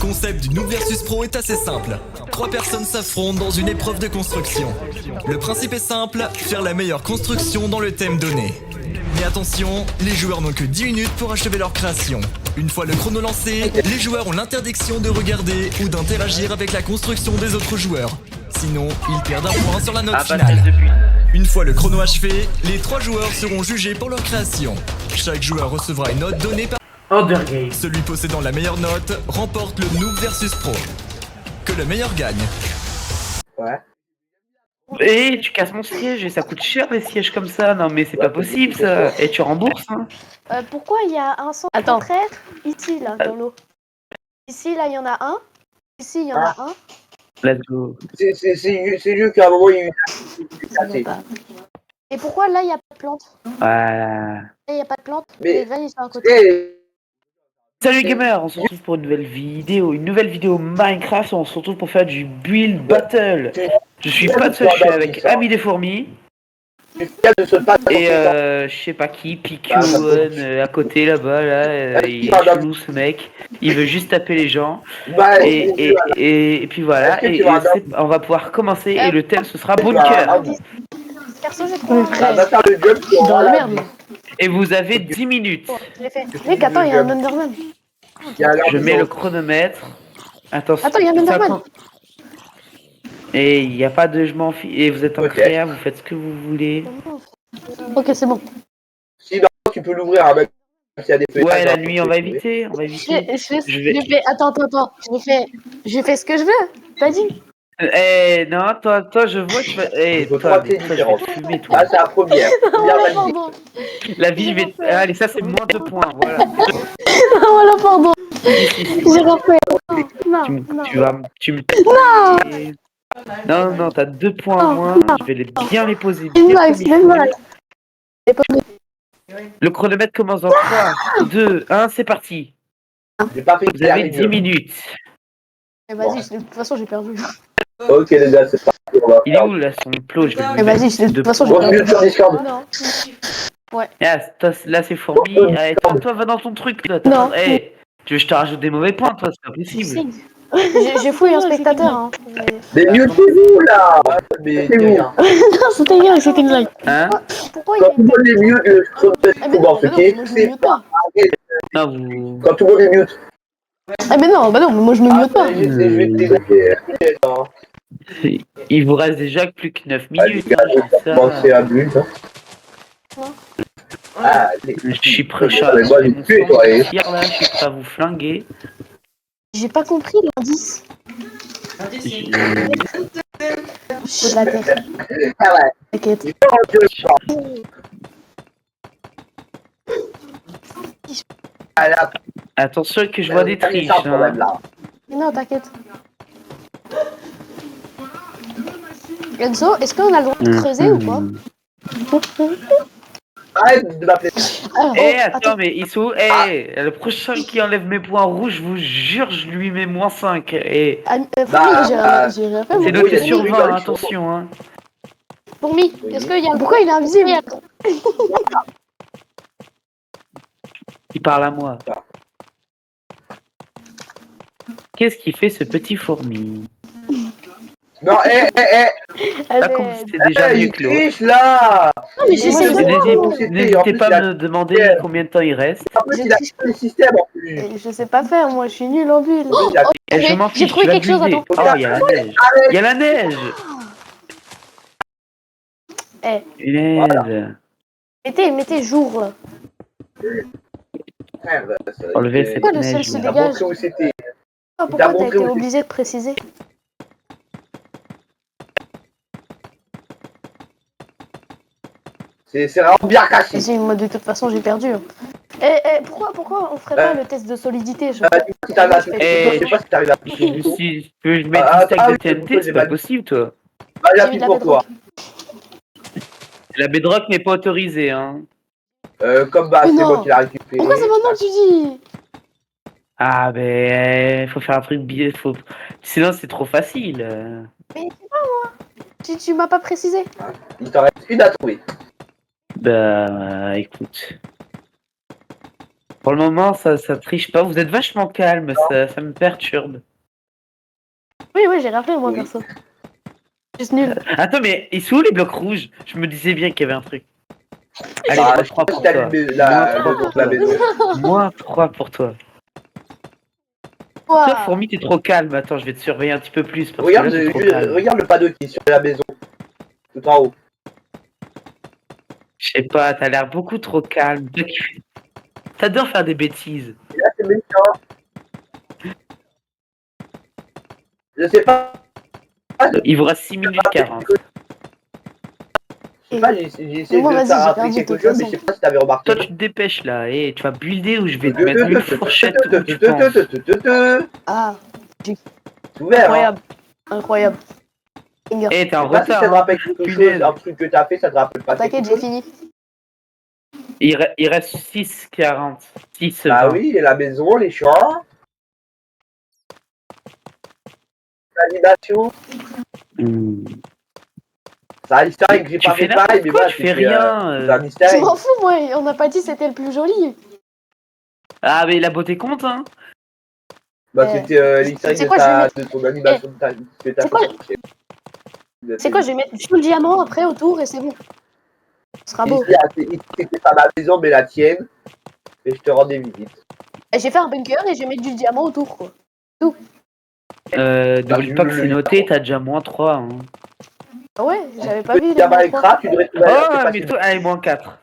concept du Noob versus Pro est assez simple. 3 personnes s'affrontent dans une épreuve de construction. Le principe est simple, faire la meilleure construction dans le thème donné. Mais attention, les joueurs n'ont que 10 minutes pour achever leur création. Une fois le chrono lancé, les joueurs ont l'interdiction de regarder ou d'interagir avec la construction des autres joueurs. Sinon, ils perdent un point sur la note finale. Une fois le chrono achevé, les 3 joueurs seront jugés pour leur création. Chaque joueur recevra une note donnée par... Celui possédant la meilleure note remporte le Noob versus Pro. Que le meilleur gagne. Ouais. Et tu casses mon siège et ça coûte cher les sièges comme ça. Non mais c'est pas possible ça. Et tu rembourses hein. Pourquoi il y a un son contraire ici là dans l'eau? Ici là il y en a un. Ici il y en a un. Let's go. C'est juste qu'à un moment il y a eu... Et pourquoi là il n'y a pas de plante? Voilà. Là il n'y a pas de plante. Mais- Les graines ils sont à côté. Salut gamers, on se retrouve pour une nouvelle vidéo Minecraft. On se retrouve pour faire du build battle. Je suis pas seul, je suis avec Ami des fourmis et je sais pas qui, Piku1 à côté là-bas là, il est chelou ce mec. Il veut juste taper les gens. Et puis voilà. Et on va pouvoir commencer et le thème ce sera bunker. Perso j'ai trouvé Dans la merde. Et vous avez 10 minutes. Je l'ai fait. Mec attends il y a un Enderman. Je mets le chronomètre. Attention. Attends il y a un Enderman. Et il n'y a pas de je m'en fiche. Et vous êtes en créa, vous faites ce que vous voulez. Ok c'est bon. Sinon tu peux l'ouvrir hein, même s'il y a des feuilles. Ouais, la nuit, on va éviter. J'ai fait attends. J'ai fait ce que je veux. T'as dit. Non, toi, je vois que tu vas. Toi, je vais te fumer, toi. Ah, c'est la première. Pardon. La vie, je vais. Allez, ça, c'est moins 2 points. Voilà. Voilà pardon. J'ai refait. Tu me. Non, t'as 2 points en moins. Je vais bien les poser. Le chronomètre commence dans 3, 2, 1, c'est parti. J'ai pas fait Vous avez 10 minutes. Vas-y, de toute façon j'ai perdu. Ok les gars, c'est parti. Il est où là son plot? Je vais Vas-y, de toute façon j'ai On perdu. se sur Discord. Ouais. Là, c'est fourmi. Allez, toi, va dans ton truc. Toi, Non. Tu veux que je te rajoute des mauvais points, toi? C'est pas possible. J'ai fouillé un spectateur. Hein. Mais mutez-vous là. Mais Non, c'était rien, c'était une blague. Hein? Pourquoi il y quand a tout le monde est mute, je dans ce qui est, moi je me c'est mute pas. Non, vous. quand tout le monde est mute. Ah mais non, moi je me mute pas. Il vous reste déjà que plus que 9 minutes. Pensez à but. Je suis prêt, je suis Mais moi, j'ai tué, toi, je suis prêt à vous flinguer. J'ai pas compris l'indice. Faut de la terre. Ah ouais. T'inquiète. Attention que je vois des triches. Hein. Non, t'inquiète. Enzo, est-ce qu'on a le droit de creuser ou pas? Arrête de m'appeler. Attends, mais Issou, le prochain qui enlève mes points rouges, je vous jure, je lui mets moins 5. J'ai rien fait. C'est noté sur 20, attention. Hein. Fourmi, est-ce qu'il y a... Pourquoi il est invisible? Il parle à moi. Qu'est-ce qu'il fait ce petit fourmi? Non, Là, comme c'était déjà mieux que l'autre. triche là. Non, mais j'essaie de... N'hésitez pas à me demander combien de temps il reste. En plus, il a le système en plus. Je sais pas faire, moi je suis nulle en bulle. Je m'en fiche, j'ai trouvé tu vas quelque chose, builder. attends. Oh, il y a la neige. Il y a la neige. Punaise. Mettez jour. Enlevez cette Pourquoi le ciel neige. se là. dégage? c'était. Pourquoi t'as été obligé de préciser? C'est vraiment bien caché. Vas-y, moi de toute façon j'ai perdu. Pourquoi on ferait pas le test de solidité? Si t'arrives à je sais pas si t'arrives à Si tu veux que je mette une stack de TNT, c'est pas possible, toi. Bah, j'appuie pour toi. La bedrock n'est pas autorisée, hein. Comme bah, c'est moi qui l'ai récupéré. Pourquoi c'est maintenant que tu dis? Ah, ben, faut faire un truc bien. Sinon, c'est trop facile. Mais c'est pas moi. Tu m'as pas précisé. Il t'en reste une à trouver. Bah, écoute. Pour le moment, ça triche pas. Vous êtes vachement calme, ça me perturbe. Oui, j'ai rien fait, moi, Oui. perso. Juste nul. Attends, mais ils sont où les blocs rouges? Je me disais bien qu'il y avait un truc. Allez, Ah, moins je 3 sais pas pour si t'as toi. vu Moins le 3 nom pour de la toi. maison. Moins 3 pour toi. Quoi? Toi, Fourmi, t'es trop calme. Attends, je vais te surveiller un petit peu plus parce Regarde, que là, t'es trop calme. regarde le panneau qui est sur la maison. Tout en haut. Je sais pas, t'as l'air beaucoup trop calme. T'adores faire des bêtises. Et là, c'est méchant. Je sais pas. Il vous reste 6 minutes 40. Je sais pas, j'ai essayé Moi, de vas-y, faire j'ai rappeler perdu, de quelque toute chose, mais façon. je sais pas si t'avais remarqué. Toi, tu te dépêches là. Et tu vas builder ou je vais te mettre une fourchette où tu C'est Ah, ouvert, hein. incroyable. Incroyable. Finger. Eh, t'es en Je sais pas si retard. ça te Hein. rappelle quelque chose, Punaise. un truc que t'as fait, ça te rappelle pas T'inquiète, quelque j'ai chose. fini. Il reste 6,40. 6, Bah 20. oui, et la maison, les champs, l'animation. Hmm. C'est un easter egg que j'ai Tu pas fais fait pareil, n'importe mais quoi, voilà, tu fais rien. c'est un easter Je egg. m'en fous, moi. On n'a pas dit c'était le plus joli. Ah, mais la beauté compte, hein. Bah, Eh, c'était l'easter egg c'est quoi, je vais mettre- de ton animation de ta, que t'as c'est fait quoi- sur tes- de C'est tes- quoi, je vais mettre tout le diamant après autour et c'est bon. Ce sera beau. Ici, c'était pas ma maison, mais la tienne, et je te rendais visite. Et j'ai fait un bunker et je vais mettre du diamant autour, quoi. N'oublie pas que c'est noté, t'as déjà moins 3. Hein. Ah ouais, j'avais pas Petit vu les gamin moins extra, 3. tu devrais trouver Oh, assez mais facile. toi, allez, moins 4.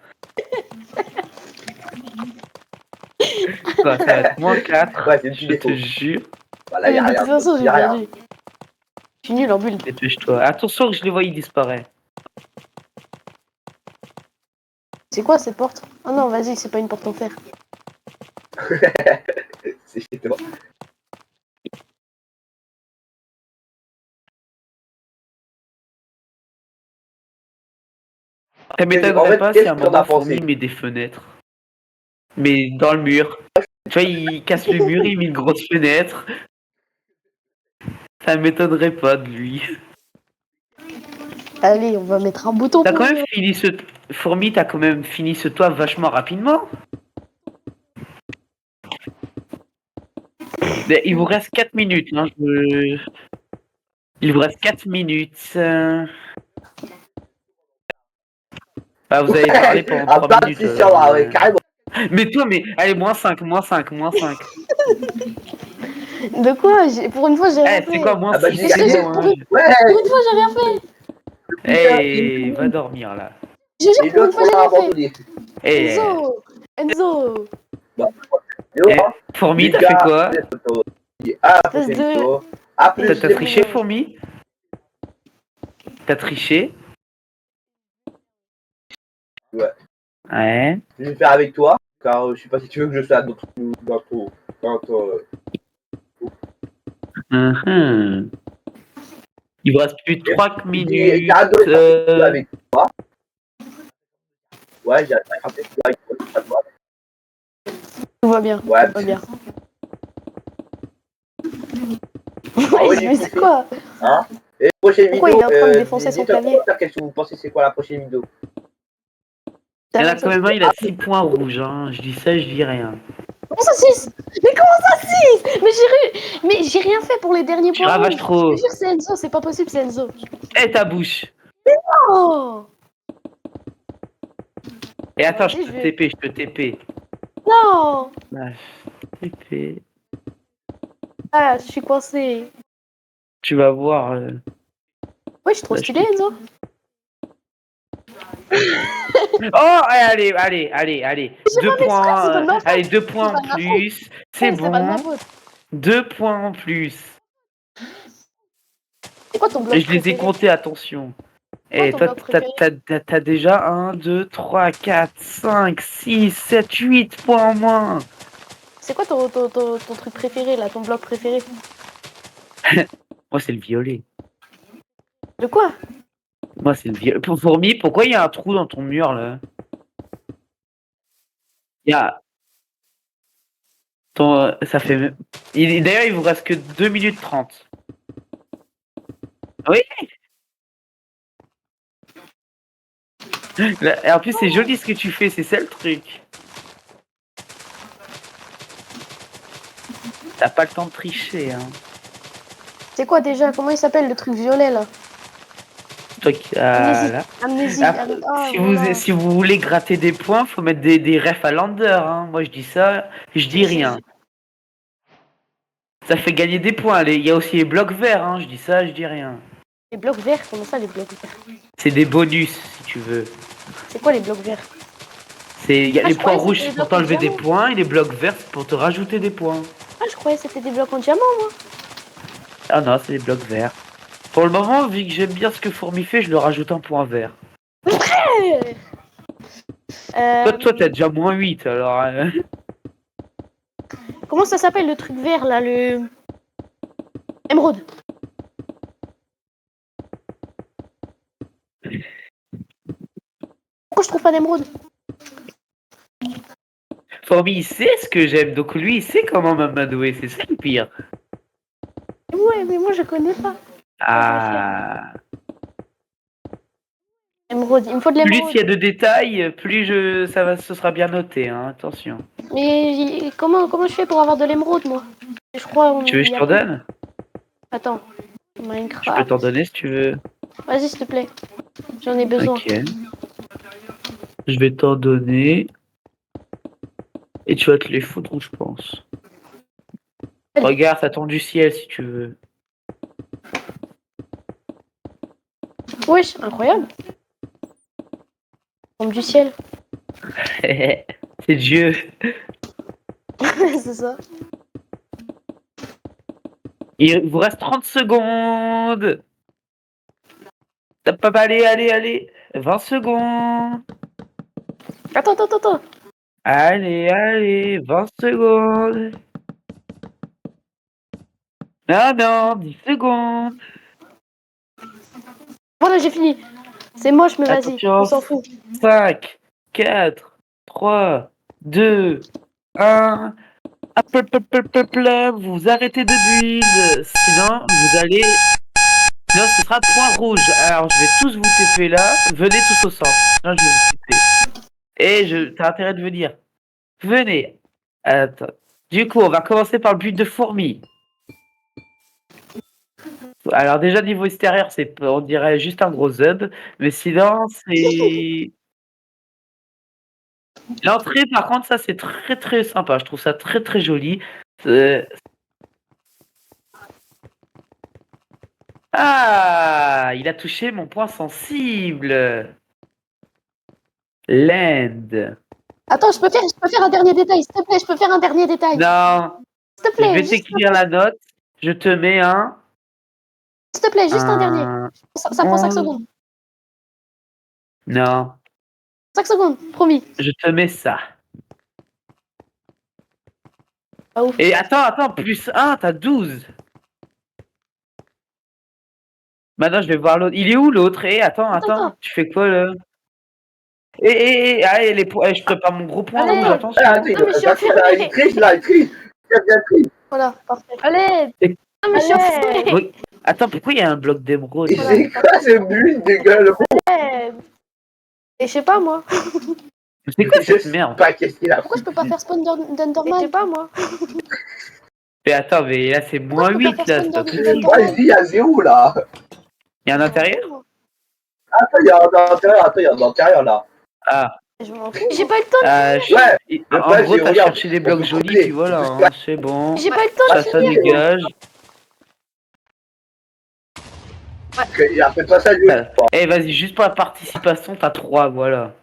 Quoi, ça va être moins 4. Ouais, c'est le petit Je te défaut. jure. Voilà, y a De rien. toute façon, j'ai Y a rien. perdu. Je suis nul en bulle. Dépêche-toi. Attention que je les vois, il disparaît. C'est quoi cette porte? Oh non, vas-y, c'est pas une porte en fer. C'est chez toi. Ça En m'étonnerait fait, pas qu'est-ce si à un qu'on a moment pensé? Fourmi met des fenêtres. Mais dans le mur. Tu vois, il casse le mur, il met une grosse fenêtre. Ça m'étonnerait pas de lui. Allez, on va mettre un bouton T'as pour quand même lui. fini ce... Fourmi, t'as quand même fini ce toit vachement rapidement. Mais il vous reste 4 minutes. Hein, Il vous reste 4 minutes. Ah, vous avez parlé pendant Ah, 3 pas minutes. de session là, ouais, carrément. Mais toi, mais allez, moins 5, moins 5, moins 5. De quoi? Pour une fois, j'ai rien Eh, c'est fait. quoi, moins Ah bah 6? j'ai Mais gagné. Bon, hein. Ouais. Pour une fois, j'ai rien fait. Eh, va dormir là. Je jure, Et pour une l'autre, fois, on j'ai a rien fait. abandonné. Eh, Enzo. Enzo. Yo, eh, hein. Fourmi, t'as fait quoi? Ah, Espèce prochaine de- vidéo. À plus. T'as les triché, bouillons. Fourmi? T'as triché? Ouais. Ouais. Je vais le faire avec toi, car je sais pas si tu veux que je sois dans ton Mhm. Il vous reste plus de 3 Et minutes. t'as adoré faire cette vidéo avec toi. Ouais, j'ai adoré faire cette vidéo avec toi. Tout va bien. Ouais. Tout va bien. Ah ouais, Mais c'est quoi? Hein? Et prochaine Pourquoi vidéo, il est en train de défoncer son dites-moi en clavier? commentaire qu'est-ce que vous pensez c'est quoi la prochaine vidéo. Il y en a quand même un, il a 6 points rouges. Hein. Je dis ça, je dis rien. Comment ça 6? Mais comment ça 6? Mais j'ai rien fait pour les derniers Tu points ravages rouges. trop. Je te jure, c'est Enzo, c'est pas possible, c'est Enzo. Eh, ta bouche. Oh Et attends, Vas-y, je te TP. non. Bah, TP. Ah, je suis coincée. Tu vas voir. Ouais, je suis trop Bah, stylée, Enzo. Oh, allez. J'ai 2 pas fait exprès, c'est pas points. de ma faute. Allez, 2 points C'est en pas de ma plus. C'est C'est pas de ma bon. faute. 2 points en plus. C'est quoi ton bloc Et je les ai préféré? comptés, attention. quoi Eh, ton toi, bloc préféré? t'as déjà 1, 2, 3, 4, 5, 6, 7, 8 points en moins. C'est quoi ton truc préféré, là, ton bloc préféré? Moi, c'est le violet. De quoi? Moi, c'est le violet. Fourmi, pourquoi il y a un trou dans ton mur, là? Il y a... Ça fait... D'ailleurs, il vous reste que 2 minutes 30. Oui. Et en plus, c'est joli ce que tu fais, c'est ça le truc. T'as pas le temps de tricher, hein. C'est quoi déjà? Comment il s'appelle le truc violet là? Toi qui... Amnésie. là. Amnésie. Ah, si vous voulez gratter des points, faut mettre des refs à Lander, hein. Moi je dis ça, je dis rien. Ça fait gagner des points. Il y a aussi les blocs verts, hein. Je dis ça, je dis rien. Les blocs verts, comment ça les blocs verts? C'est des bonus, si tu veux. C'est quoi les blocs verts? Il y a les je points croyais que rouges c'était c'est les pour blocs en t'enlever des diamant. points et les blocs verts c'est pour te rajouter des points. Ah, je croyais que c'était des blocs en diamant, moi. Ah non, c'est des blocs verts. Pour le moment, vu que j'aime bien ce que Fourmi fait, je le rajoute un point vert. Toi t'as déjà moins 8, alors... Comment ça s'appelle le truc vert là, le... Émeraude. Pourquoi je trouve pas d'émeraude? Fourmi, il sait ce que j'aime, donc lui, il sait comment m'amadouer, c'est ça le pire. Ouais, mais moi je connais pas. Ah... Émeraude, il me faut de Plus l'émeraude. il y a de détails, plus ce sera bien noté, hein, attention. Mais comment je fais pour avoir de l'émeraude, moi? Je crois... Tu veux que je t'en donne? Attends. Je peux Minecraft. t'en donner si tu veux. Vas-y, s'il te plaît. J'en ai besoin. Ok. Je vais t'en donner. Et tu vas te les foutre où je pense. Allez. Regarde, ça tombe du ciel si tu veux. Wesh, incroyable. Tombe du ciel. C'est Dieu. C'est ça. Il vous reste 30 secondes. Allez. 20 secondes. Attends. Allez, 20 secondes. Non, 10 secondes. Voilà, j'ai fini. C'est moche, mais vas-y, Attention. on s'en fout. 5, 4, 3, 2, 1. Vous arrêtez de build. Sinon, vous allez... Sinon, ce sera point rouge. Alors, je vais tous vous TP là. Venez tous au centre. Non, je vais vous TP. Et t'as intérêt de venir. Venez. Attends. Du coup, on va commencer par le but de fourmi. Alors déjà, niveau extérieur, on dirait juste un gros hub. Mais sinon, c'est... L'entrée, par contre, ça, c'est très, très sympa. Je trouve ça très, très joli. Ah, il a touché mon point sensible. Land. Attends, je peux faire un dernier détail, s'il te plaît, je peux faire un dernier détail. Non, S'il te je plaît, vais t'écrire la note. Je te mets un... S'il te plaît, juste un dernier. Ça prend 5 secondes. Non, 5 secondes, promis. je te mets ça. Pas ouf. Et attends, plus 1, t'as 12. Maintenant, je vais voir l'autre. Il est où l'autre? Attends. Tu fais quoi là? Allez, je prépare mon gros point Allez. rouge, attention. Ah, attends, Non, mais je suis enfermée. il triche là, il triche. Il a bien triche. Voilà, parfait. Allez. Et- Non, mais je suis enfermée. Oui. Attends, pourquoi il y a un bloc d'émeraude? Il c'est quoi ce but de gueule? Et je sais pas, moi. C'est quoi Je cette sais merde? pas qu'est-ce qu'il a. Pourquoi je peux pas faire spawn d'Underman? Je sais pas, moi. Mais attends, mais là c'est moins 8 là, c'est pas possible. Moi, je dis, il y a 0 là. Il y a un intérieur? Attends, il y a un intérieur là. Ah. Je m'en fous. J'ai pas eu le temps. Ouais. En gros, t'as regarde, cherché des blocs on peut jolis, couper. puis voilà, hein, c'est bon. J'ai pas eu le temps de Ça finir. dégage. Il a fait pas ça, lui. Eh, vas-y, juste pour la participation, t'as 3, voilà.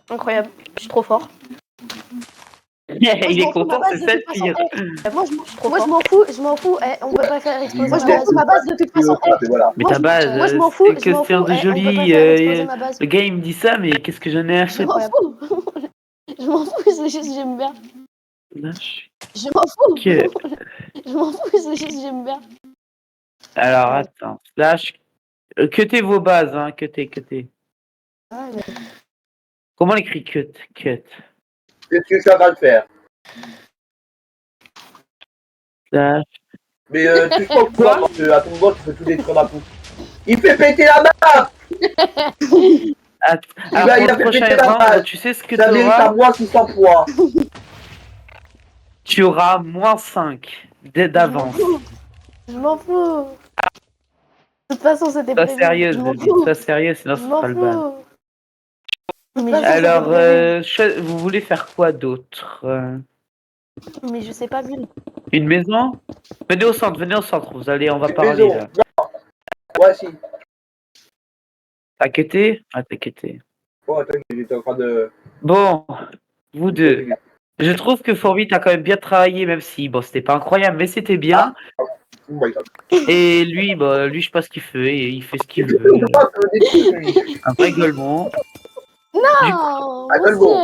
Incroyable. Je suis trop fort. Il est content, ma c'est base, ça de le toute pire. Moi, je m'en fous. Eh, on peut pas faire exploser ma base de toute façon. Voilà. Mais Moi, ta je- base, moi, je m'en fous, c'est une je m'en question fous. de On peut pas joli. faire exploser ma base. Le gars il me dit ça, mais qu'est-ce que j'en ai à Je foutre? m'en fous. Je m'en fous, c'est juste j'aime bien. Là, je suis- Je m'en fous. Ok. Je m'en fous, c'est juste j'aime bien. Alors, attends. Là, cutez vos bases, hein. Cutez. Comment on écrit cut? C'est ce que ça va le faire. Là. Mais tu crois quoi? Parce que à ton bord, tu peux tout détruire d'un coup. Il fait péter la map! Alors, il a pour fait le prochain péter la round, base. tu sais ce que Ça mérite à t'auras. moi 600 points. tu auras moins 5 d'avance. Je m'en fous. De toute façon, c'était Sois prévu. sérieuse, Je m'en David, fous. sois sérieuse, sinon Je ce m'en sera le ban. fous. Mais je sais, Alors, c'était prévu. vous voulez faire quoi d'autre Mais je sais pas, Bulle. Une maison? venez au centre, vous allez, on va Une parler maison. là. Non. Ouais, si. T'as quitté? Ah, t'as quitté. Oh, attends, j'étais en train de. Bon, vous deux. Je trouve que Fourbi t'as quand même bien travaillé, même si, bon, c'était pas incroyable, mais c'était bien. Oh my god. Et lui, bah, lui, je sais pas ce qu'il fait, et il fait ce qu'il Il veut. fait pas que des trucs, lui. Un vrai gueulement. Non, Ah, mon Golbo.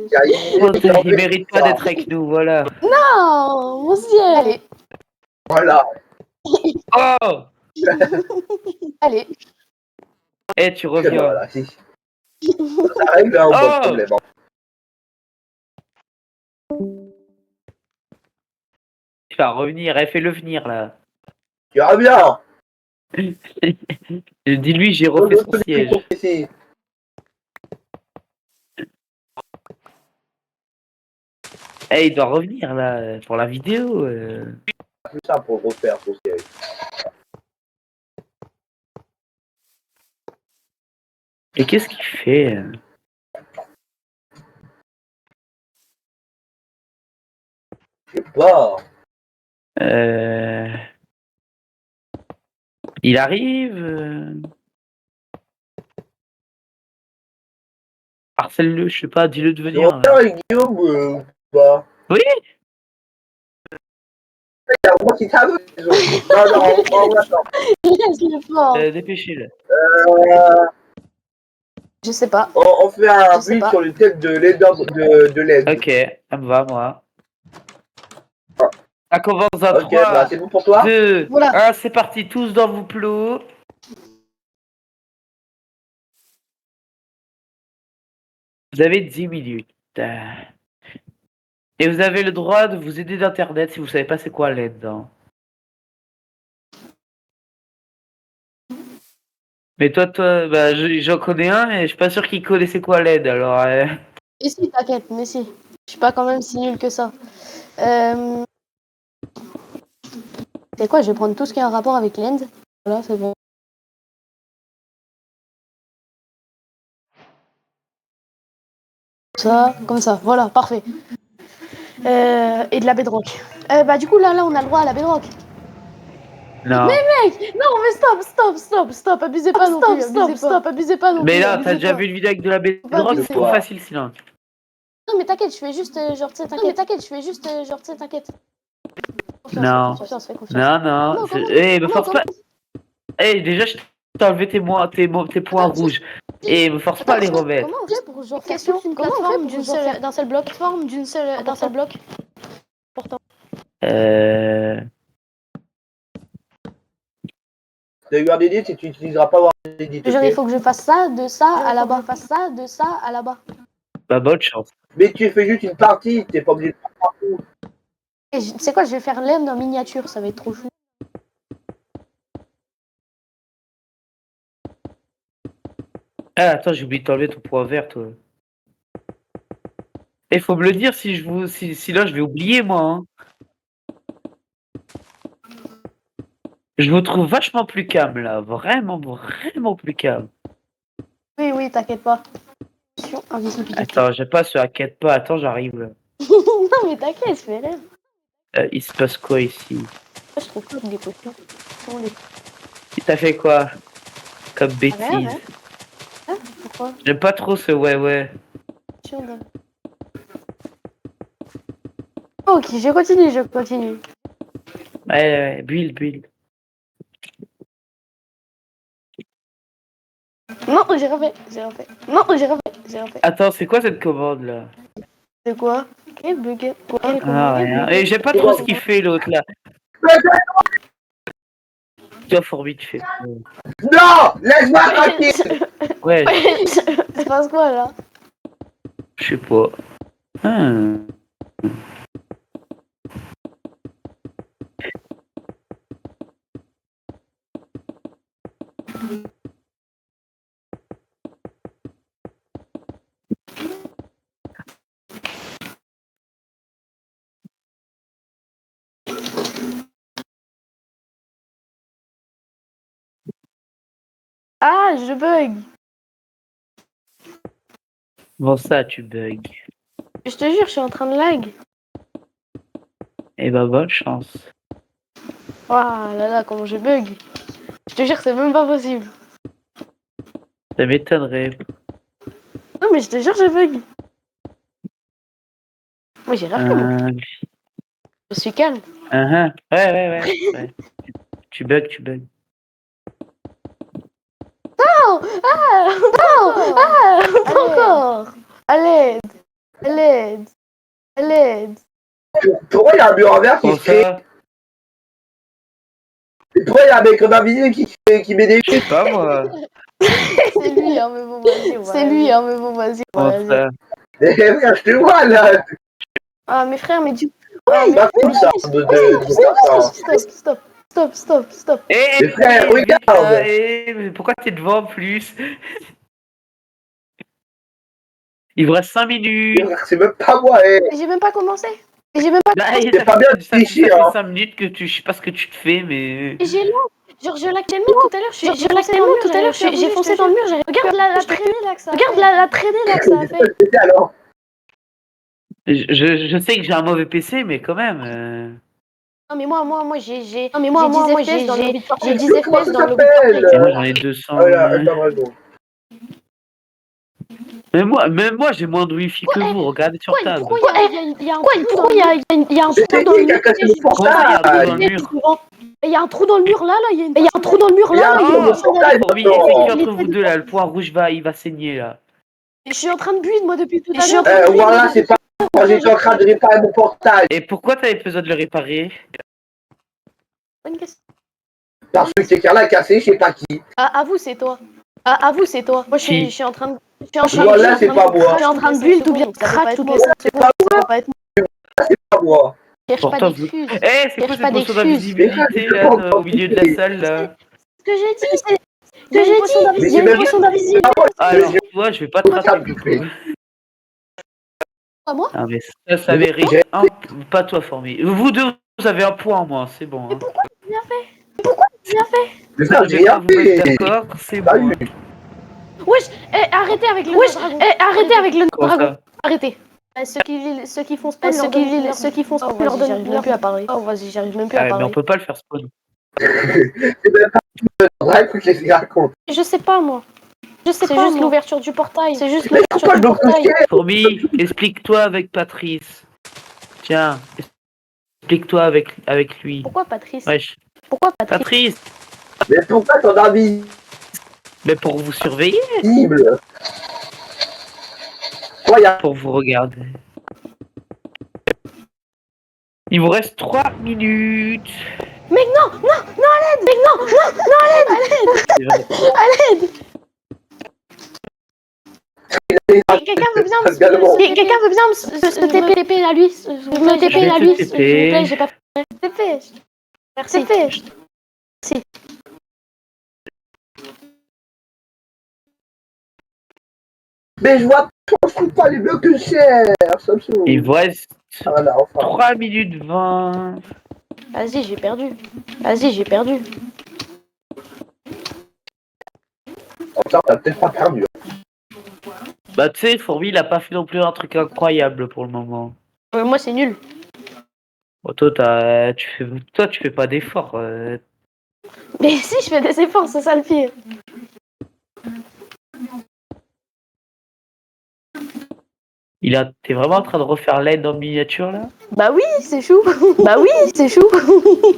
siège. Il mérite pas d'être avec nous, voilà. Non, mon siège. Allez, Voilà. Oh! allez. Eh, tu reviens. Voilà, si. Ça règle un bon problème. Tu vas revenir, eh, fais-le venir, là. Tu reviens. Dis-lui, j'ai refait son siège. Ici. Eh, il doit revenir, là, pour la vidéo. Plus ça pour refaire son siège. Et qu'est-ce qu'il fait? Je sais pas. Il arrive. Harcèle-le, je sais pas, dis-le de Tu venir. reviens avec Guillaume ou pas? Oui. Moi, si ça veut. Non, non, on attend. Laisse-le fort. Dépêchez-le. Je sais pas. On fait un Je sais build pas. sur le thème de l'aide de l'aide. Ok, ça me va, moi. Ça commence à Ok, 3, bah c'est bon pour toi? 2, Voilà. 1, c'est parti, tous dans vos plots. Vous avez 10 minutes. Et vous avez le droit de vous aider d'internet si vous savez pas c'est quoi l'aide. Hein. Mais toi, bah, j'en connais un et je suis pas sûr qu'il connaissait quoi l'aide. Alors, Mais si, t'inquiète, mais si. Je suis pas quand même si nul que ça. C'est quoi, je vais prendre tout ce qui a un rapport avec l'end. Voilà, c'est bon. Ça, comme ça, voilà, parfait. Et de la bedrock. Bah du coup là on a le droit à la bedrock. non. Mec, non mais stop, abusez pas non plus, abusez pas non plus. Mais là, abusez t'as déjà pas. vu une vidéo avec de la bedrock, c'est trop facile sinon. Non mais t'inquiète, je fais juste genre tu sais t'inquiète. Non. Fais confiance. Non, non. Me force pas. Déjà, je t'ai enlevé tes points rouges. Et me force pas à les remettre. Comment on fait pour genre faire toute une plateforme d'un seul bloc d'un seul bloc. Pourtant. T'as eu un DD si tu n'utiliseras pas avoir DD. Genre il faut que je fasse ça, de ça à là-bas. Bah, bonne chance. Mais tu fais juste une partie, t'es pas obligé de faire partout. Et tu sais quoi, je vais faire l'end en miniature, ça va être trop chou. Ah, attends, j'ai oublié de t'enlever ton point vert, toi. Il faut me le dire si là je vais oublier moi. Hein. Je vous trouve vachement plus calme là, vraiment plus calme. Oui, t'inquiète pas. Invisibilité. Attends, j'ai pas ce inquiète pas, attends, j'arrive là. Non mais t'inquiète, je fais rêve. Il se passe quoi ici? Je trouve pas des potions. T'as fait quoi? Comme bêtise. Rien. Ah, pourquoi? J'aime pas trop ce ouais. Ok, je continue. Ouais, build. Non, j'ai refait. Attends, c'est quoi cette commande là? C'est quoi? Quel bug? Ah, rien. Et j'aime pas trop ce qu'il fait l'autre là. Toi, Fourbi, tu fais. Non! Laisse-moi tranquille! Ouais, C'est passe quoi là? je sais pas. Ah, je bug. Bon, ça, tu bugs. Je te jure, je suis en train de lag. Eh ben, bonne chance. Oh là là, comment je bug. Je te jure, c'est même pas possible. Ça m'étonnerait. Non, mais je te jure, je bug. Moi, j'ai rien fait, moi. Je suis calme. Ouais. Tu bugs. Non, pas encore. À l'aide. À l'aide. À l'aide. Pourquoi il y a un mur en verre qui Bon, se crée? ça, Et pourquoi il y a un mec comme invisible qui met des je sais pas, moi. C'est lui, hein, mais bon, vas-y. C'est lui, hein, mais bon, vas-y. Bon, ça. Eh frère, je te vois là. Ah, mes frères, mais du coup. C'est pas cool ça. Stop. Eh, Mais frère, regarde. mais pourquoi t'es devant en plus? Il vous reste 5 minutes. C'est même pas moi, J'ai même pas commencé. J'ai même pas. Bah, C'est pas bien de ça tricher, fait hein. 5 minutes que je sais pas ce que tu te fais, mais. J'ai là. Genre, je lag tellement tout à l'heure. J'ai foncé dans le mur. Regarde la traînée là que ça a fait. Regarde la traînée là que ça a fait. C'était alors. Je sais que j'ai un mauvais PC, mais quand même. Non, mais moi, j'ai 10 FPS dans le lobby. J'ai 10 Comment FPS ça dans le lobby. s'appelle? Et moi j'en ai 200. Voilà, attends, pardon. Même moi j'ai moins de wifi que vous, regardez sur table. Pourquoi il y a un trou dans le Qui a mur? cassé le Comment ça, il y a un trou portail? dans le mur? Il y a un trou dans le mur là, il y a un trou dans le mur là, Ah, il y a une le portail, Oui, non. c'est qui entre vous deux là? Le point rouge il va saigner là. Je suis en train de build moi depuis tout à l'heure. Voilà, c'est pas moi, j'étais en train de réparer mon portail. Et pourquoi t'avais besoin de le réparer? Bonne question. Parce que quelqu'un l'a cassé, je sais pas qui. Ah, à vous, c'est toi. Moi, je suis en train de. Voilà, c'est pas moi. Je suis en train de build ou bien crack toutes les 5 C'est pas secondes. Ça va pas être moi. Pas moi. Cherche pas Pourtant, vous- d'excuses. Eh, c'est quoi Cherche cette pas potion d'excuses. d'invisibilité là au milieu de la salle là? Ce que j'ai dit, il y a une potion d'invisibilité. Alors, toi, je vais pas te rattraper beaucoup. Pas moi. Ah, mais ça mérite. Pas toi, Formi. Vous deux, vous avez un point en moins, c'est bon. Hein. Pourquoi bien fait? Mais Ça, ça, je j'ai vais pas rien vous mettre fait. d'accord, c'est Pas bon. eu. Hein. Wesh, arrêtez avec le dragon. Arrêtez avec le Comment dragon. ça? Arrêtez. Ceux qui font spawn, ceux qui font spawn, leur donne même plus à parler. Oh, vas-y, j'arrive même plus Ah, à mais on parler. peut pas le faire spawn. C'est même pas vrai, écoute, je les raconte. Je sais pas, moi. C'est juste l'ouverture du portail. C'est juste Mais l'ouverture pourquoi du je dois portail. coucher? Formi, explique-toi avec Patrice. Tiens, explique-toi avec lui. Pourquoi Patrice? Wesh. Pourquoi Patrice? Patrice, Mais pourquoi ton invisible? mais pour vous surveiller, Quoi, y a... pour vous regarder. Il vous reste 3 minutes. Mec, non, à l'aide! Mec, non, à l'aide! C'est vrai. À l'aide! Quelqu'un veut bien me TP à lui. Me TP à lui, s'il vous plaît, j'ai pas fait. TP. Merci. Merci. Mais je vois pas les blocs que je cherche. Ça me saoule. Il vous reste Ah, voilà, enfin. 3 minutes 20. Vas-y, j'ai perdu. Enfin, t'as peut-être pas perdu. Bah tu sais, Fourbi, il a pas fait non plus un truc incroyable pour le moment. Moi, c'est nul. Bon, toi, tu fais pas d'efforts. Mais si, je fais des efforts, c'est ça le pire. T'es vraiment en train de refaire l'aide en miniature là? Bah oui, c'est chou.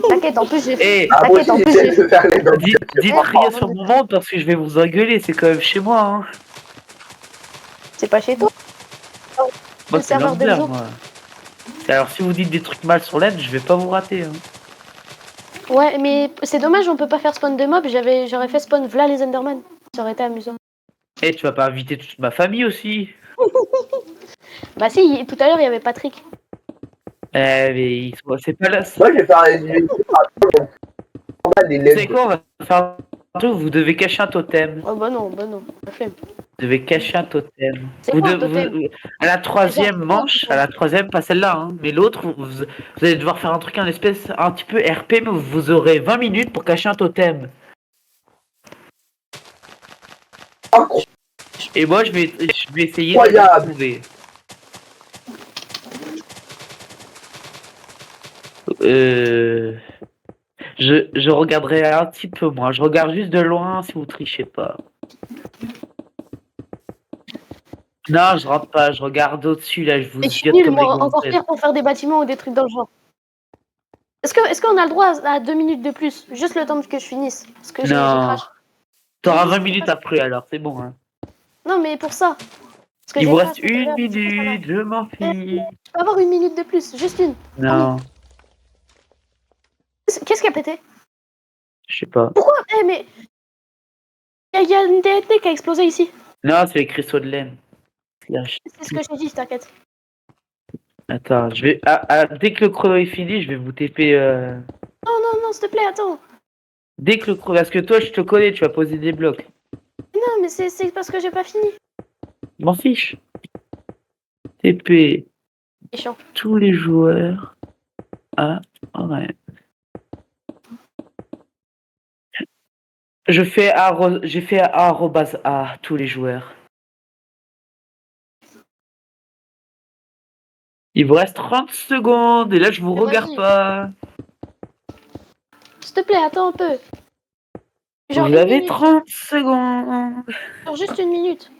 T'inquiète, en plus, j'ai fait. Eh, Ah, moi aussi, j'essaie de faire les dents. dites rien sur mon monde parce que je vais vous engueuler, c'est quand même chez moi. Hein. C'est pas chez toi. Moi, Le c'est serveur l'envers, d'Enzo. moi. Alors si vous dites des trucs mal sur l'aide, je vais pas vous rater. Hein. Ouais, mais c'est dommage, on peut pas faire spawn de mobs. J'aurais fait spawn v'là les Enderman. Ça aurait été amusant. Eh, tu vas pas inviter toute ma famille aussi? Bah si, tout à l'heure, il y avait Patrick. Mais c'est pas là. Moi, je vais faire les... Vous savez quoi, on va faire un truc, vous devez cacher un totem. Oh bah non, la flemme. Vous devez cacher un totem. C'est quoi un totem? À la troisième Genre, manche, à la troisième, pas celle-là, hein, mais l'autre, vous allez devoir faire un truc un petit peu RP, mais vous aurez 20 minutes pour cacher un totem. Et moi, je vais essayer de Incroyable. le trouver. Je regarderai un petit peu moins. Je regarde juste de loin si vous trichez pas. Non, je rentre pas. Je regarde au-dessus là. Je vous Et je suis ziote nulle, comme des moi, encore gonzesses. pire pour faire des bâtiments ou des trucs dans le genre. Est-ce qu'on a le droit à 2 minutes de plus? Juste le temps que je finisse. Parce que j'ai Non. crash. T'auras Juste 20 pour minutes ça. après alors. C'est bon. Hein. Non, mais pour ça. Parce que Il j'ai vous crash reste tout à l'heure, une du coup, ça va. minute. Je m'en fiche. Je peux avoir 1 minute de plus, juste une. Non. Qu'est-ce qui a pété? Je sais pas. Pourquoi? Eh, mais. Il y a une TNT qui a explosé ici. Non, c'est les cristaux de laine. Slash. C'est ce que j'ai dit, t'inquiète. Attends, je vais. Dès que le chrono est fini, je vais vous TP. Non, s'il te plaît, attends. Dès que le chrono. Parce que toi, je te connais, tu vas poser des blocs. Non, mais c'est parce que j'ai pas fini. Je m'en fiche. TP C'est chiant. tous les joueurs. Ah, ouais. J'ai fait arrobase A tous les joueurs. Il vous reste 30 secondes et là je vous Mais regarde vas-y. pas. S'il te plaît, attends un peu. Genre Vous une avez minute. 30 secondes. Genre juste 1 minute.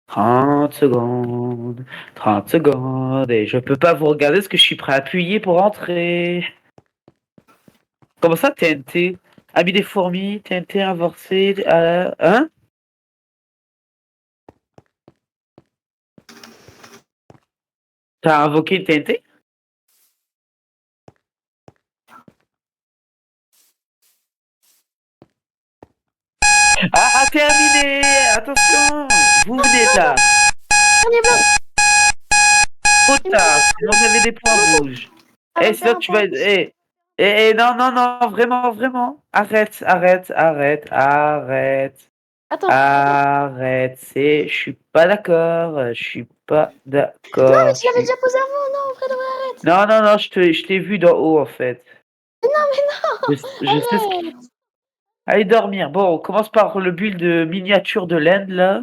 30 secondes. 30 secondes. Et je peux pas vous regarder parce que je suis prêt à appuyer pour entrer. Comment ça TNT? Ami des fourmis, TNT inversé. Hein? T'as invoqué une TNT? Ah, terminé! Attention! Vous venez là! Dernier bloc. Trop tard, sinon vous avez des points rouges. Ça va Eh, me faire sinon un tu point. vas. Non, vraiment. Arrête. Attends. Arrête. Je suis pas d'accord. Je suis pas Non, d'accord. mais tu l'avais déjà posé avant. Non, en vrai, de vrai, arrête. Non, je t'ai vu d'en haut en fait. Non, mais non. Je sais ce Arrête. qu'il. Allez dormir. Bon, on commence par le build de miniature de l'Inde là.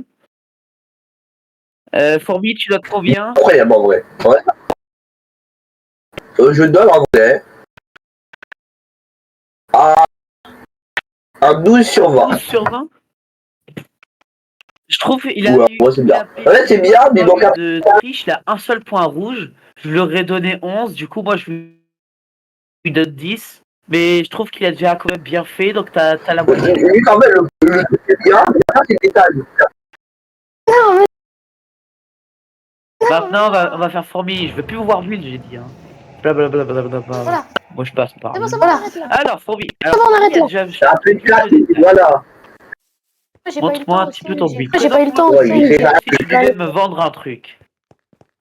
Fourmi, tu notes combien? Incroyable en vrai. Ouais. Je donne en vrai à un 12 sur 20. 12 sur 20? Je trouve qu'il a Ouais, eu. ouais, c'est bien. Il a Ouais, c'est bien, mais donc de triche, il a un seul point rouge. Je lui aurais donné 11. Du coup, moi, je lui donne 10. Mais je trouve qu'il a déjà quand même bien fait. Donc, t'as la moitié. lui quand même le c'est bien, mais là c'est détail. Non, mais. Maintenant, on va faire fourmi. Je veux plus vous voir build, j'ai dit. Hein. Blablabla. Voilà. Moi, je passe par. C'est bon, on arrête là. Alors, fourmi. C'est bon, on arrête là. Ça a fait de classe, voilà. J'ai pas eu le Montre-moi temps. un petit peu ton aussi. build. J'ai pas eu le temps. Ouais, aussi. il fait mal. Si tu devais me vendre un truc.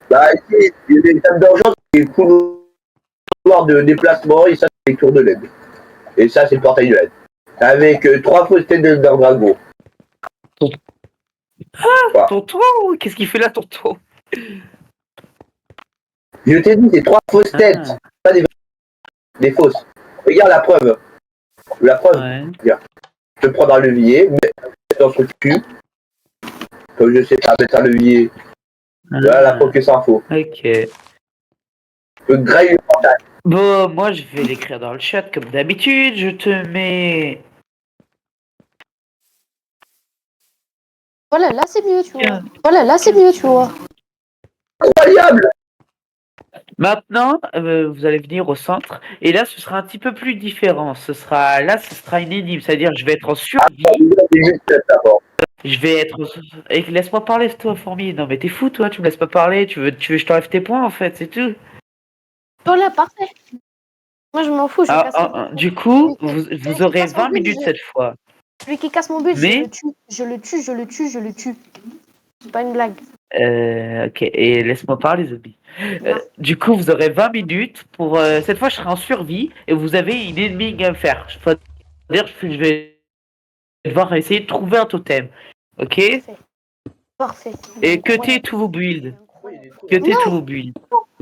Bah, ici, il y a des tables d'urgence, des couloirs de déplacement, et ça, c'est les tours de LED. Et ça, c'est le portail de LED. Avec 3 fausses têtes d'un dragon. Tonton? Qu'est-ce qu'il fait là, tonton? Je t'ai dit, c'est 3 fausses têtes, pas des fausses. Regarde la preuve. La preuve, Ouais. je prends un levier, mais dans son cul. Comme je sais pas mettre un levier. Voilà la preuve que c'est un faux. Ok. Le graille le portail. Bon, moi je vais l'écrire dans le chat comme d'habitude. Je te mets. Voilà, là c'est mieux, tu vois. Voilà, là c'est mieux, tu vois. Incroyable! Maintenant, vous allez venir au centre. Et là, ce sera un petit peu plus différent. Ce sera une énigme. C'est-à-dire, je vais être en survie. Je vais être. Et laisse-moi parler, toi, fourmi. Non, mais t'es fou, toi. Tu me laisses pas parler. Tu veux que je t'enlève tes points, en fait. C'est tout. Voilà, parfait. Moi je m'en fous, je casse. Du coup, Celui vous qui aurez casse mon 20 but, minutes cette fois. Celui qui casse mon but, Mais- je le tue. C'est pas une blague. Ok, et laisse-moi parler, Zombie. Du coup, vous aurez 20 minutes pour. Cette fois, je serai en survie et vous avez une énigme à faire. C'est-à-dire, je vais devoir essayer de trouver un totem. Ok? Parfait. Et cutter tous vos builds. Cutter tous vos builds.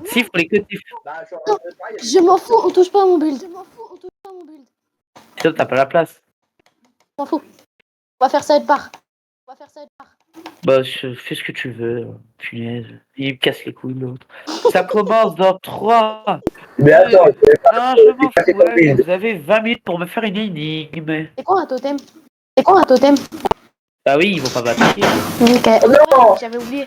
Si, faut les cutter. Je m'en fous, on touche pas à mon build. Sinon, t'as pas la place. Je m'en fous. On va faire ça être part. Bah, fais ce que tu veux. Punaise. Il me casse les couilles, l'autre. Ça commence dans 3. Mais attends, Non, je m'en cassé fous. ton Allez, build. vous avez 20 minutes pour me faire une énigme. C'est quoi un totem? C'est quoi un totem? Ah oui, ils vont pas m'attaquer. Ok. Oh non! J'avais oublié.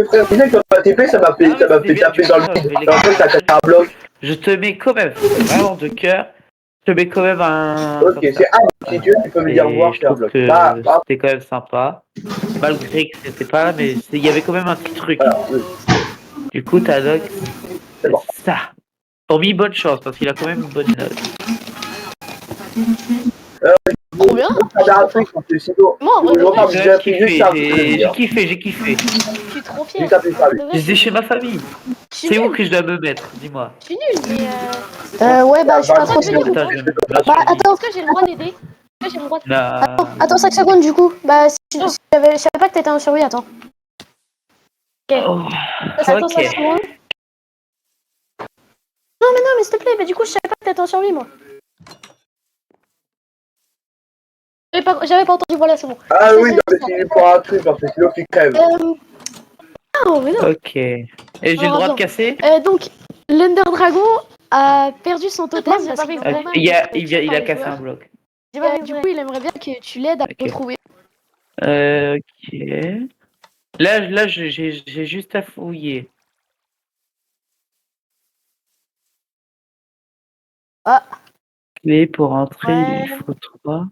Frère, tu sais que quand TP, ça m'a fait, Ah, mais ça m'a c'est fait bien taper du dans le cœur, vide. je vais les En fait, ça cassé un bloc. Je te mets quand même, vraiment de cœur, je te mets quand même un... Ok, comme ça. c'est un. Si tu veux, tu peux me dire Et voir, je c'est un trouve bloc. que Ah, c'était quand même sympa. Malgré que c'était pas là, mais il y avait quand même un petit truc. voilà, oui, Du coup, Tadok, c'est bon. ça. Hormis bonne chance, parce qu'il a quand même une bonne note. Trop bien. Ça m'a appris, parce que sinon, Moi, en vrai, de je vrai, repars, j'ai appris juste ça. J'ai kiffé, j'ai kiffé. je suis trop fier. Juste après ça, lui. Je dis chez ma famille. Je suis C'est où nul. que je dois me mettre, dis-moi. Je suis nul, mais ouais, bah, je suis pas trop sûr. Attends, je vais me mettre Bah, sur lui. attends, est-ce que j'ai le droit d'aider? Est-ce que j'ai le droit de... Non. Attends 5 secondes, du coup. Bah, si je savais pas que t'étais un survie, attends. Oh, Attends 5 ok. secondes. Non, mais s'il te plaît, bah, du coup, je savais pas que t'étais en survie, moi. J'avais pas entendu, voilà, c'est bon. Ah oui, non, mais c'est pour un truc, parce que sinon, tu crèves. Ah, mais non. Ok. Et j'ai le droit de casser? Donc, l'Under Dragon a perdu son totem parce qu'il Ok, il a cassé un bloc. du coup, il aimerait bien que tu l'aides à Ok. retrouver. Ok. Là, j'ai juste à fouiller. Ah. Clé pour entrer, Ouais. il faut 3.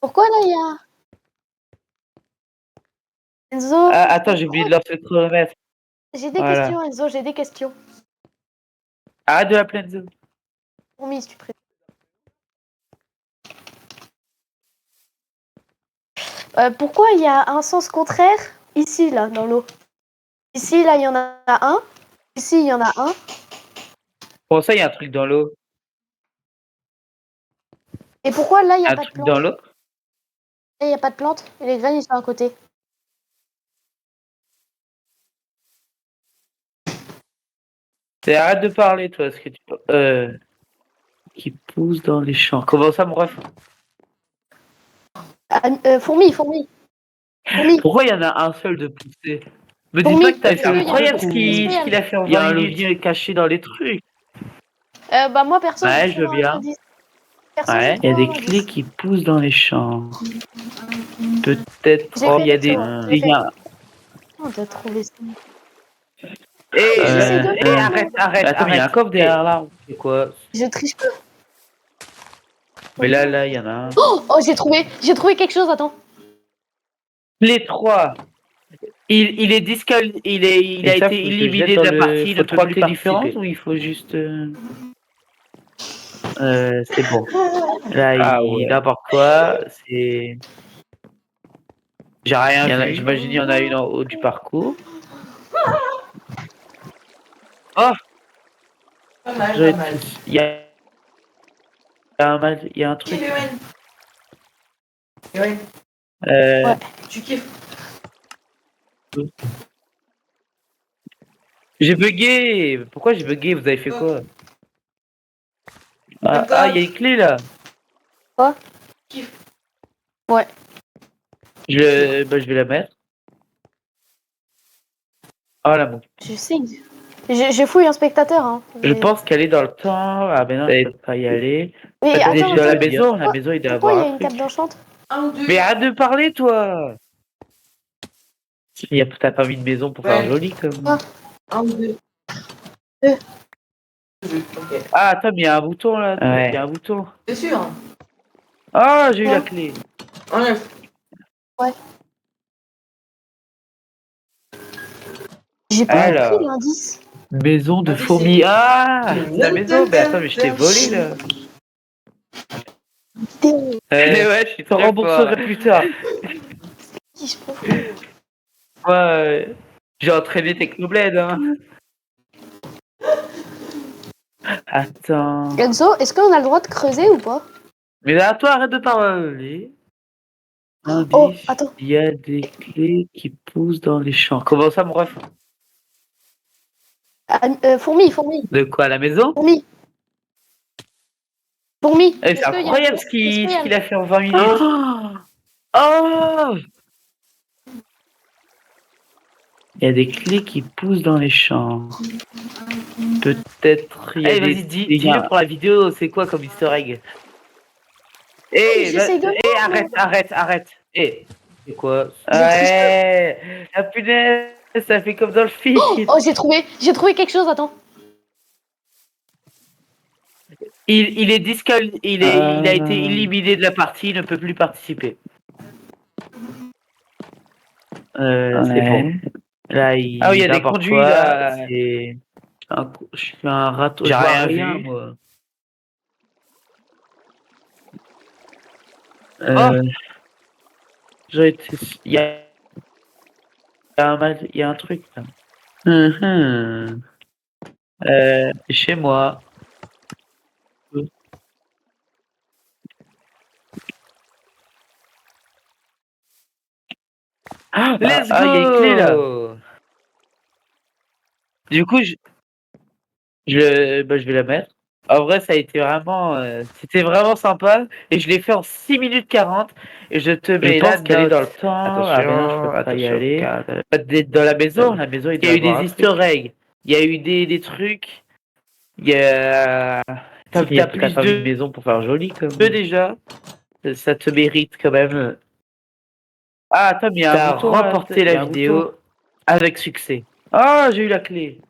Pourquoi là, il y a... Enzo, Ah, attends, j'ai oublié de lancer le chronomètre. j'ai des Voilà. questions, Enzo, j'ai des questions. Ah, de la pleine zone. Promis, si tu préfères. Pourquoi il y a un sens contraire ici, là, dans l'eau? Ici, là, il y en a un. Ici, il y en a un. Pour ça, il y a un truc dans l'eau. Et pourquoi là, il n'y a Un pas de truc plante? dans l'eau. Là, il n'y a pas de plante. Et les graines, ils sont à côté. Arrête de parler, toi, ce que tu qui pousse dans les champs. Comment ça, mon ref? Fourmi. Pourquoi il y en a un seul de poussé? Me dis Fourmi, pas que t'as est-ce fait qu'il y a- incroyable ce est-ce qu'il a fait en Il y a 20 un minutes caché dans les trucs. Bah, moi, perso, Ouais, j'ai je veux trouvé un bien. indice. Perso, Ouais, j'ai il y a trouvé des un clés indice. qui poussent dans les champs. Peut-être. J'ai Oh, fait il y a le des. tour, j'ai Il y a- On doit trouver ça. J'essaie de faire. arrête. Attends, mais il y a un coffre derrière là. C'est quoi? Je triche pas. Mais là, il y en a un. Oh, j'ai trouvé quelque chose, attends. Les 3. Il est il a été éliminé de la partie. Il ne peut plus participer. Ou il faut juste. C'est bon. Là, n'importe quoi. C'est. J'ai rien vu. J'imagine il y en a une en haut du parcours. Oh! Il y a il y a un truc. Ouais. Tu kiffes. J'ai bugué! Pourquoi j'ai bugué? Vous avez fait quoi? Ah, il y a une clé là! Quoi? Ouais. Je vais la mettre. Ah là, bon. Je sais. J'ai fouillé un spectateur. Hein. Je pense qu'elle est dans le temps. Ah, ben non, je peux pas y aller. Mais Attends, attends, je suis dans la attends, maison. La maison, il doit y pourquoi il y avoir a un une truc. table d'enchante? Un ou deux. Mais arrête de parler, toi! T'as pas mis de maison pour faire Ouais. joli comme. Ah. Un ou deux. Deux. Ok. Ah, attends, mais il y a un bouton là. Ouais. Il y a un bouton. C'est sûr. Ah, j'ai eu la Ouais. clé. Enlève. J'ai pas Alors. compris l'indice. Maison de Ah, mais fourmis. Ah! c'est- La maison? Mais attends, mais je t'ai volé là. Ouais, je te rembourserai plus tard. Qui je prends? Ouais, j'ai entraîné Technoblade. Hein. Attends. Enzo, est-ce qu'on a le droit de creuser ou pas? Mais là, toi, arrête de parler. Indice, Oh, attends. il y a des clés qui poussent dans les champs. Comment ça, mon ref? Fourmi. De quoi, la maison? Fourmi. Eh, c'est incroyable ce qu'il a fait en 20 minutes. Oh! Il y a des clés qui poussent dans les champs. Peut-être il y a des... Vas-y, dis-le pour la vidéo, c'est quoi comme easter egg? j'essaye de Arrête. C'est quoi? Ouais, la punaise, ça fait comme dans le film. Oh, j'ai trouvé quelque chose, attends. Il est il a été éliminé de la partie, il ne peut plus participer. C'est bon. Là, il y a des conduits là. Je suis un râteau. J'ai rien vu. Moi. Il y a un truc là. Chez moi. Let's go! Il y a une clé là. Du coup, je vais la mettre. En vrai, ça a été vraiment, c'était vraiment sympa. Et je l'ai fait en 6 minutes 40. Et je te mets là qu'elle est dans le temps. Attention, Je peux pas y aller. Dans la maison, il y a eu des easter eggs. Il y a eu des trucs. Il y a... T'as plus de maison pour faire joli comme. Déjà. Ça te mérite quand même. Ah, Tom, il y a un bouton, remporté la vidéo avec succès. Ah, j'ai eu la clé.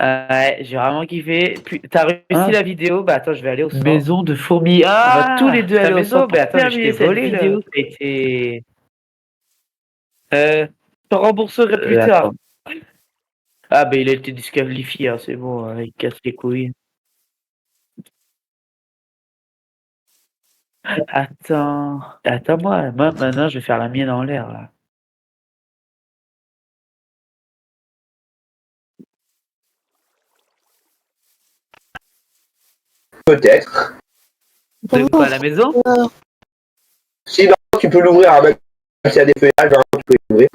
Ouais, j'ai vraiment kiffé. Puis, t'as réussi la vidéo? Bah attends, je vais aller au centre. Maison de fourmis. Ah, on va tous les deux aller au centre. Bah attends, je t'ai volé la vidéo. Ça a été... je te rembourserai plus tard. Ah bah il a été disqualifié, hein, c'est bon, il casse les couilles. Attends-moi, moi maintenant je vais faire la mienne en l'air là. Peut-être. De quoi, à la maison? Si tu peux l'ouvrir, hein, même s'il y a des feuillages, tu peux l'ouvrir.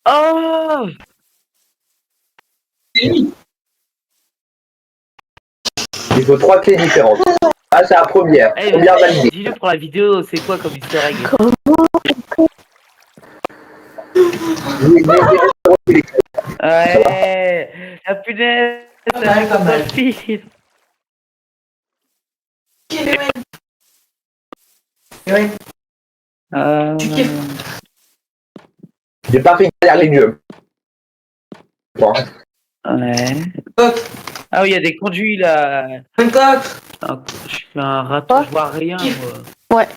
Oh! Il faut 3 clés différentes. Ah, c'est la première. Première validée. Dis-le pour la vidéo, c'est quoi comme easter egg? Ouais, la punaise, ça fait comme dans le film. J'ai pas fait galère les dieux. Bon. Ouais. Ah oui, il y a des conduits là. Je suis un raton, je vois rien moi. Ouais.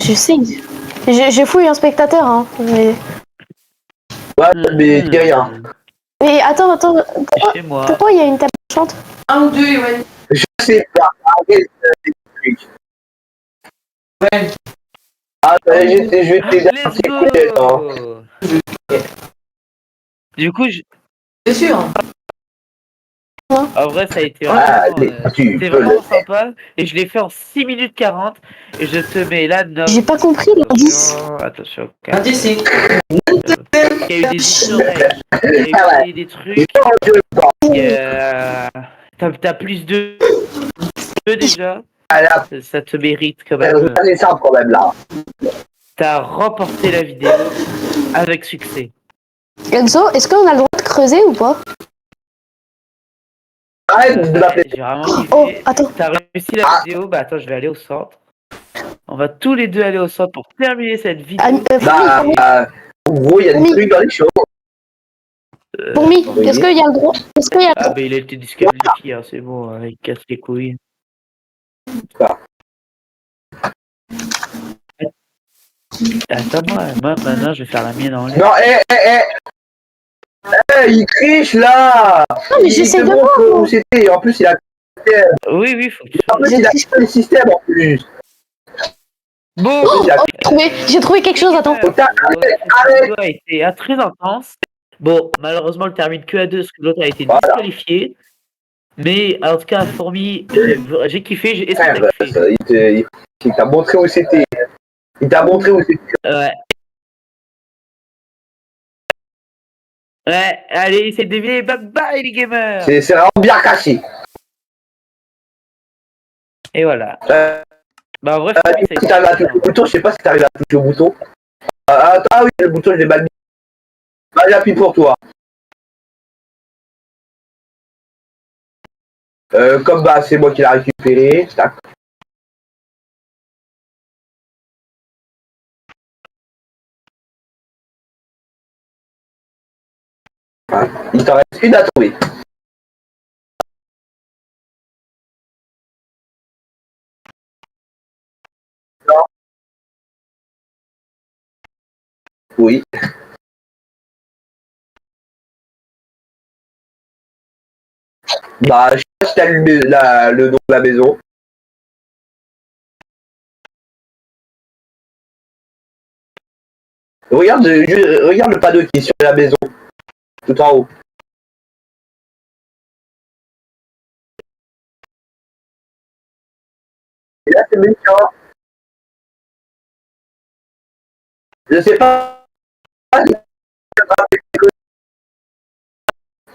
Je sais. J'ai fouillé un spectateur, hein. Mais... Ouais, mais dis rien. Mais attends. Chez moi. Pourquoi il y a une table chante? 1 ou 2, ouais. Je sais pas. Arrête des trucs. Ouais. Ah, je vais t'aider un petit coup. Du coup, C'est sûr. en vrai, ça a été vraiment sympa. Et je l'ai fait en 6 minutes 40. Et je te mets là 9. J'ai pas compris l'indice. Attention. Indice, c'est... Il y a eu des easter eggs. Il y a eu des trucs. T'as plus de déjà. Ça te mérite quand même. C'est simple quand même là. T'as remporté la vidéo avec succès. Enzo, est-ce qu'on a le droit de creuser ou pas? Arrête de m'appeler. J'ai vraiment kiffé. Oh, attends. T'as réussi la vidéo? Bah attends, je vais aller au centre. On va tous les deux aller au centre pour terminer cette vidéo. En gros, il y a des trucs dans les choses. Fourmi, est-ce qu'il y a le droit? Ah bah il a été disqualifié, hein, c'est bon, il casse les couilles. Attends-moi, moi maintenant je vais faire la mienne en l'air. Non, il triche là. Non, mais j'essaie de voir. Où c'était. En plus, il a. Oui, faut que tu En plus, il a fait le système en plus. Bon, j'ai trouvé quelque chose, attends. Arrête. A été très intense. Bon, malheureusement, le termine que à 2 parce que l'autre a été disqualifié. Mais en tout cas, Fourmi, j'ai kiffé. Est-ce que t'as kiffé? Il t'a montré où c'était. Ouais. Ouais, allez, c'est deviner. Bye bye les gamers. C'est vraiment bien caché. Et voilà. Bah, en vrai, Si t'arrives à toucher au bouton, je sais pas si t'arrives à toucher au bouton. Ah oui, le bouton, je l'ai mal mis. Bah, j'appuie pour toi. Comme bah, c'est moi qui l'ai récupéré. Tac. Il t'en reste une à trouver. Non. Oui. Bah, je sais pas si t'as le nom de la maison. Regarde le panneau qui est sur la maison. Tout en haut. Et là, c'est méchant. Je sais pas.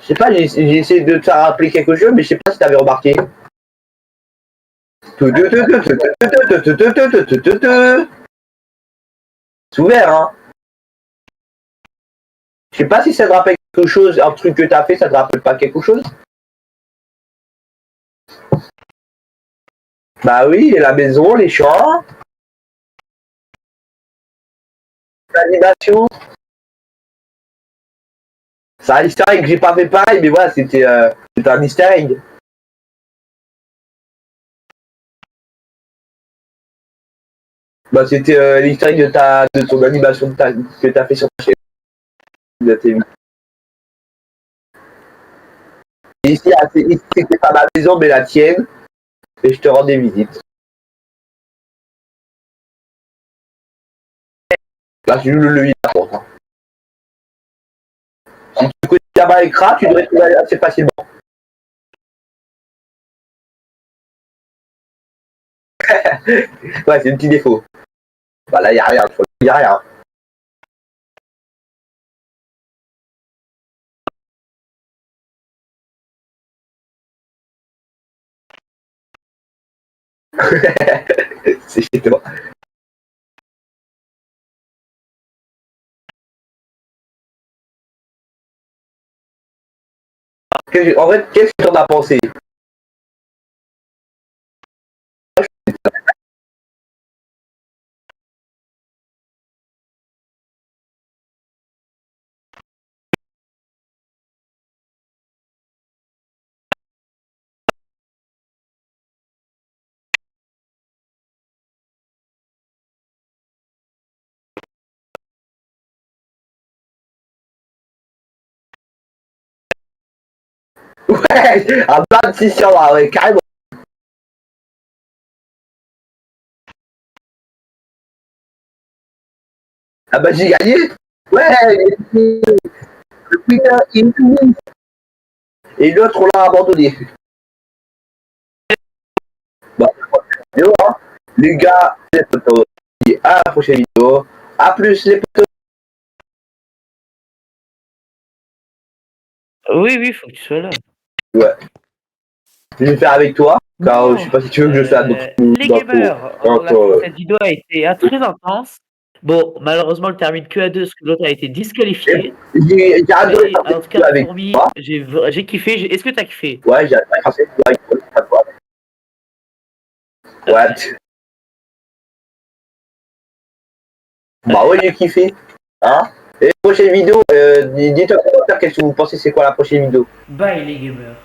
Je sais pas, j'ai essayé de te faire rappeler quelque chose, mais je sais pas si t'avais remarqué. C'est ouvert, hein. Je sais pas si ça te rappelle quelque chose, un truc que t'as fait, ça te rappelle pas quelque chose? Bah oui, la maison, les champs, l'animation. C'est un easter egg que j'ai pas fait pareil, mais voilà, c'était un easter egg. Bah c'était l'easter egg de ton animation que t'as fait sur ta chaîne. De tes vidéos. Et ici, c'était pas ma maison, mais la tienne, et je te rends des visites. Là, je joue le levier par contre. Si tu connais la Minecraft, tu devrais trouver assez facilement. Ouais, c'est un petit défaut. Bah là, y a rien, y a rien. C'est chez toi. En fait, qu'est-ce que t'en as pensé? Ouais, un 26 sur 20, ouais, carrément. Ah bah j'ai gagné. Ouais, le winner in two. Et l'autre, on l'a abandonné. Bah, vidéo, hein. Les gars, les potos, et à la prochaine vidéo. A plus les potos. Oui, faut que tu sois là. Ouais. Je vais le faire avec toi, car Bon, je sais pas si tu veux que je fasse les gamers, cette vidéo a été très intense. Bon, malheureusement, elle termine que à 2, parce que l'autre a été disqualifié. J'ai adoré Mais, faire en tout cette cas, vidéo avec Fourmi, toi. j'ai kiffé. Est-ce que t'as kiffé? Ouais, j'ai adoré faire cette vidéo avec toi. Ouais. Bah ouais, j'ai kiffé. Hein? Et prochaine vidéo, dites-moi en commentaire qu'est-ce que vous pensez, c'est quoi la prochaine vidéo? Bye les gamers.